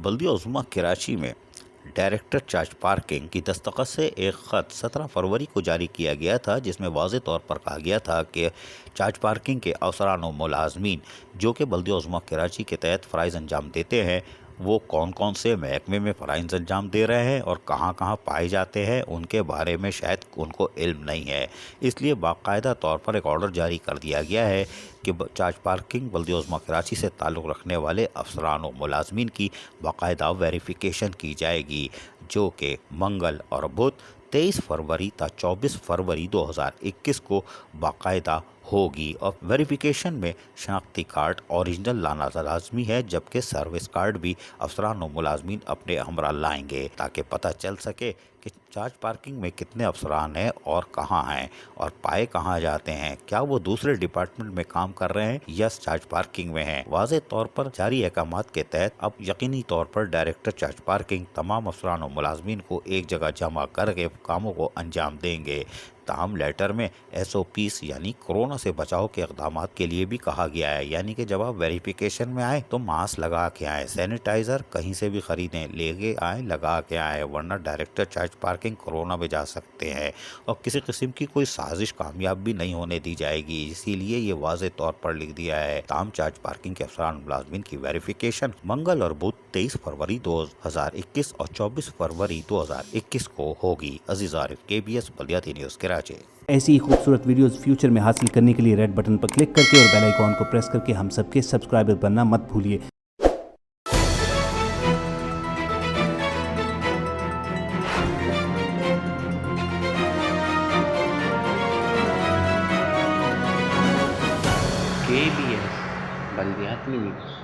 बल्दिया उज़्मा कराची में director charge parking की दस्तखत से एक ख़त 17 फरवरी को जारी किया गया था, जिसमें वाज़ेह तौर पर कहा गया था कि चार्ज पार्किंग के अफसरान व मुलाजमीन जो कि बल्दिया उज़्मा कराची के तहत फ़राइज़ अंजाम देते हैं, वो कौन कौन से महकमे में फ़राइज़ अंजाम दे रहे हैं और कहाँ कहाँ पाए जाते हैं, उनके बारे में शायद उनको इल्म नहीं है। इसलिए बाकायदा तौर पर एक ऑर्डर जारी कर दिया गया है कि चार्ज पार्किंग बल्दिया उज़्मा कराची से ताल्लुक़ रखने वाले अफसरान व मुलाजमीन की बाकायदा वेरिफिकेशन की जाएगी, जो कि मंगल और बुध 23 फरवरी ta 24 फरवरी 2021 को बाकायदा होगी। और वेरिफिकेशन में शनाख्ती कार्ड ओरिजिनल लाना लाजमी है, जबकि सर्विस कार्ड भी अफसरान व मुलाजमीन अपने हमरा लाएंगे ताकि पता चल सके कि चार्ज पार्किंग में कितने अफसरान हैं और कहाँ हैं और पाए कहाँ जाते हैं, क्या वो दूसरे डिपार्टमेंट में काम कर रहे हैं या चार्ज पार्किंग में हैं। वाज़ेह तौर पर जारी अहकामात के तहत अब यकीनी तौर पर डायरेक्टर चार्ज पार्किंग तमाम अफसरान व मुलाजमीन को एक जगह जमा करके कामों को अंजाम देंगे। ताहम लेटर में SOPs यानी कोरोना से बचाव के इक़दाम के लिए भी कहा गया है, यानी कि जब आप वेरिफिकेशन में आए तो मास्क लगा के आए, सैनिटाइज़र कहीं से भी ख़रीदें लेके आए, लगा के आए, वरना डायरेक्टर चार्ज पार्किंग कोरोना में जा सकते हैं और किसी किस्म की कोई साजिश कामयाब भी नहीं होने दी जाएगी। इसीलिए ये वाज़ेह तौर पर लिख दिया है। ताहम चार्ज पार्किंग के अफसरान मुलाजमीन की वेरिफिकेशन मंगल और बुध 23 फरवरी 2021 और 24 फरवरी 2021 को होगी। अजीज आरिफ, KBS बल्दिया न्यूज़ कराची। ऐसी ही खूबसूरत वीडियोस फ्यूचर में हासिल करने के लिए रेड बटन पर क्लिक करके और बेल आइकॉन को प्रेस करके हम सबके सब्सक्राइबर बनना मत भूलिए। KBS बल्दियाती न्यूज़।